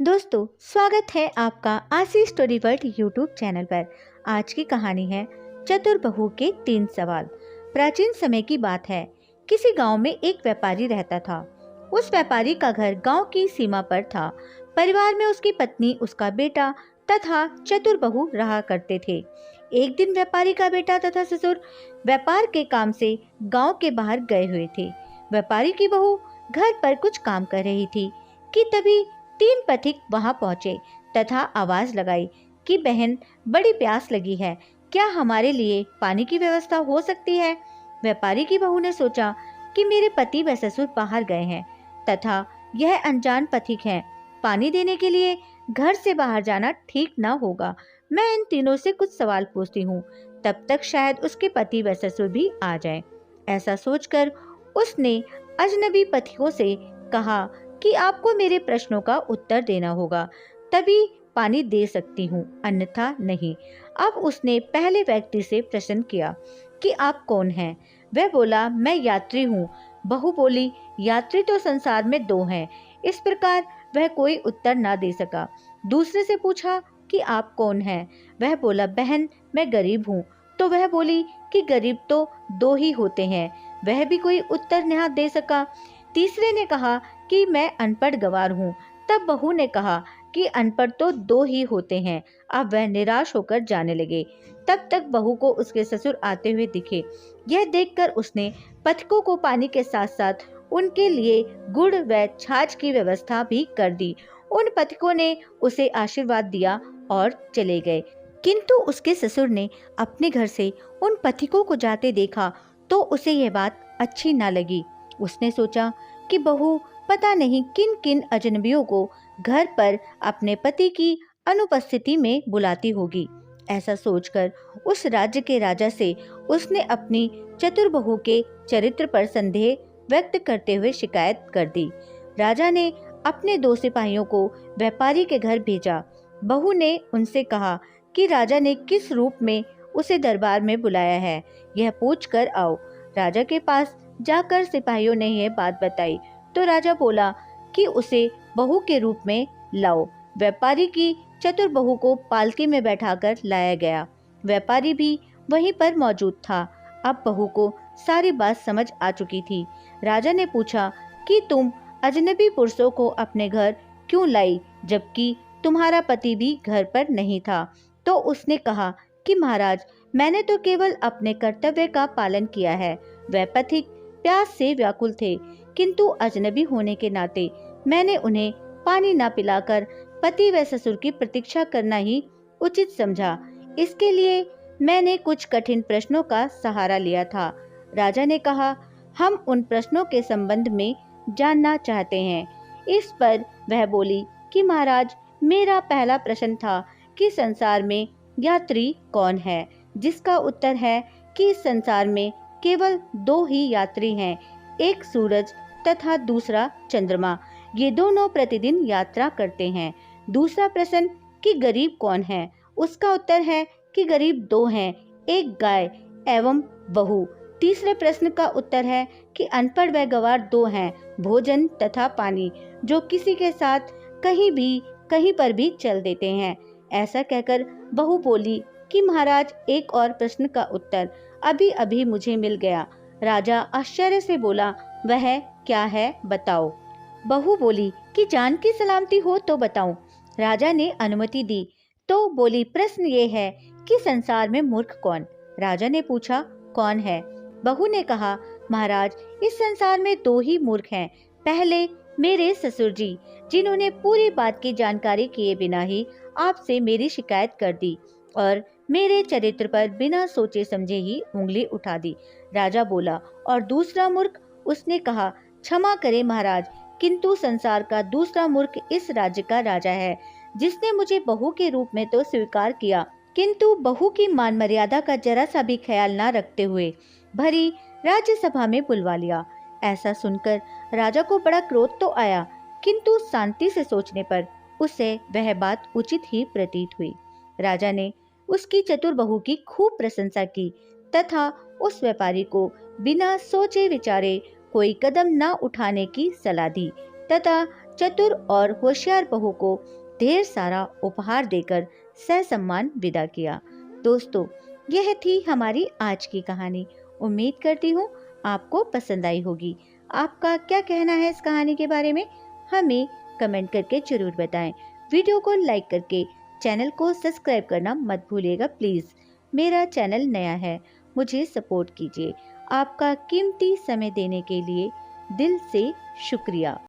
दोस्तों, स्वागत है आपका आशी स्टोरी वर्ल्ड यूट्यूब चैनल पर। आज की कहानी है चतुर बहू के 3 सवाल। प्राचीन समय की बात है। किसी गांव में एक व्यापारी रहता था। उस व्यापारी का घर गांव की सीमा पर था। परिवार में उसकी पत्नी, उसका बेटा तथा चतुर बहू रहा करते थे। एक दिन व्यापारी का बेटा तथा ससुर व्यापार के काम से गांव के बाहर गए हुए थे। व्यापारी की बहू घर पर कुछ काम कर रही थी कि तभी 3 पथिक वहां पहुंचे तथा आवाज लगाई कि बहन, बड़ी प्यास लगी है, क्या हमारे लिए पानी की व्यवस्था हो सकती है। व्यापारी की बहू ने सोचा कि मेरे पति व ससुर बाहर गए हैं तथा यह अनजान पथिक हैं। पानी देने के लिए घर से बाहर जाना ठीक ना होगा। मैं इन तीनों से कुछ सवाल पूछती हूँ, तब तक शायद उसके पति व ससुर भी आ जाएं। ऐसा सोचकर उसने अजनबी पथिकों से कहा कि आपको मेरे प्रश्नों का उत्तर देना होगा, तभी पानी दे सकती हूँ, अन्यथा नहीं। अब उसने पहले व्यक्ति से प्रश्न किया कि आप कौन हैं। वह बोला, मैं यात्री हूँ। बहू बोली, यात्री तो संसार में 2 हैं। इस प्रकार वह कोई उत्तर ना दे सका। दूसरे से पूछा कि आप कौन हैं। वह बोला, बहन, मैं गरीब हूँ। तो वह बोली कि गरीब तो 2 ही होते हैं। वह भी कोई उत्तर नहीं दे सका। तीसरे ने कहा कि मैं अनपढ़ गवार हूँ। तब बहू ने कहा कि अनपढ़ तो 2 ही होते हैं। अब वह निराश होकर जाने लगे। तब तक बहू को उसके ससुर आते हुए दिखे। यह देखकर उसने पथिकों को पानी के साथ साथ उनके लिए गुड़ व छाछ की व्यवस्था भी कर दी। उन पथिकों ने उसे आशीर्वाद दिया और चले गए। किंतु उसके ससुर ने अपने घर से उन पथिकों को जाते देखा तो उसे यह बात अच्छी न लगी। उसने सोचा कि बहू पता नहीं किन किन अजनबियों को घर पर अपने पति की अनुपस्थिति में बुलाती होगी। ऐसा सोचकर उस राज्य के राजा से उसने अपनी चतुर बहू के चरित्र पर संदेह व्यक्त करते हुए शिकायत कर दी। राजा ने अपने 2 सिपाहियों को व्यापारी के घर भेजा। बहू ने उनसे कहा कि राजा ने किस रूप में उसे दरबार में बुलाया है, यह पूछ कर आओ। राजा के पास जाकर सिपाहियों ने यह बात बताई तो राजा बोला कि उसे बहू के रूप में लाओ। व्यापारी की चतुर बहू को पालकी में बैठाकर लाया गया। व्यापारी भी वहीं पर मौजूद था। अब बहू को सारी बात समझ आ चुकी थी। राजा ने पूछा कि तुम अजनबी पुरुषों को अपने घर क्यों लाई, जबकि तुम्हारा पति भी घर पर नहीं था। तो उसने कहा कि महाराज, मैंने तो केवल अपने कर्तव्य का पालन किया है। वह पथिक प्यास से व्याकुल थे, किंतु अजनबी होने के नाते मैंने उन्हें पानी न पिलाकर पति व ससुर की प्रतीक्षा करना ही उचित समझा। इसके लिए मैंने कुछ कठिन प्रश्नों का सहारा लिया था। राजा ने कहा, हम उन प्रश्नों के संबंध में जानना चाहते हैं। इस पर वह बोली कि महाराज, मेरा पहला प्रश्न था कि संसार में यात्री कौन है, जिसका उत्तर है कि इस संसार में केवल 2 ही यात्री हैं, एक सूरज तथा दूसरा चंद्रमा। ये दोनों प्रतिदिन यात्रा करते हैं। दूसरा प्रश्न कि गरीब कौन है, उसका उत्तर है कि गरीब 2 हैं, एक गाय एवं बहू। तीसरे प्रश्न का उत्तर है कि अनपढ़ व गंवार 2 हैं, भोजन तथा पानी, जो किसी के साथ कहीं पर भी चल देते हैं। ऐसा कहकर बहू बोली कि महाराज, एक और प्रश्न का उत्तर अभी अभी मुझे मिल गया। राजा आश्चर्य से बोला, वह क्या है, बताओ। बहू बोली कि जान की सलामती हो तो बताऊं। राजा ने अनुमति दी तो बोली, प्रश्न ये है कि संसार में मूर्ख कौन। राजा ने पूछा, कौन है। बहू ने कहा, महाराज, इस संसार में 2 ही मूर्ख हैं। पहले मेरे ससुर जी, जिन्होंने पूरी बात की जानकारी किए बिना ही आपसे मेरी शिकायत कर दी और मेरे चरित्र पर बिना सोचे समझे ही उंगली उठा दी। राजा बोला, और दूसरा मूर्ख। उसने कहा, क्षमा करें महाराज, किंतु संसार का दूसरा मूर्ख इस राज्य का राजा है, जिसने मुझे बहू के रूप में तो स्वीकार किया, किंतु बहू की मान मर्यादा का जरा सा भी ख्याल न रखते हुए भरी राज्यसभा में बुलवा लिया। ऐसा सुनकर राजा को बड़ा क्रोध तो आया, किंतु शांति से सोचने पर उसे वह बात उचित ही प्रतीत हुई। राजा ने उसकी चतुर बहू की खूब प्रशंसा की तथा उस व्यापारी को बिना सोचे विचारे कोई कदम न उठाने की सलाह दी तथा चतुर और होशियार बहू को ढेर सारा उपहार देकर ससम्मान विदा किया। दोस्तों, यह थी हमारी आज की कहानी। उम्मीद करती हूँ आपको पसंद आई होगी। आपका क्या कहना है इस कहानी के बारे में, हमें कमेंट करके जरूर बताएं। वीडियो को लाइक करके चैनल को सब्सक्राइब करना मत भूलिएगा प्लीज़। मेरा चैनल नया है, मुझे सपोर्ट कीजिए। आपका कीमती समय देने के लिए दिल से शुक्रिया।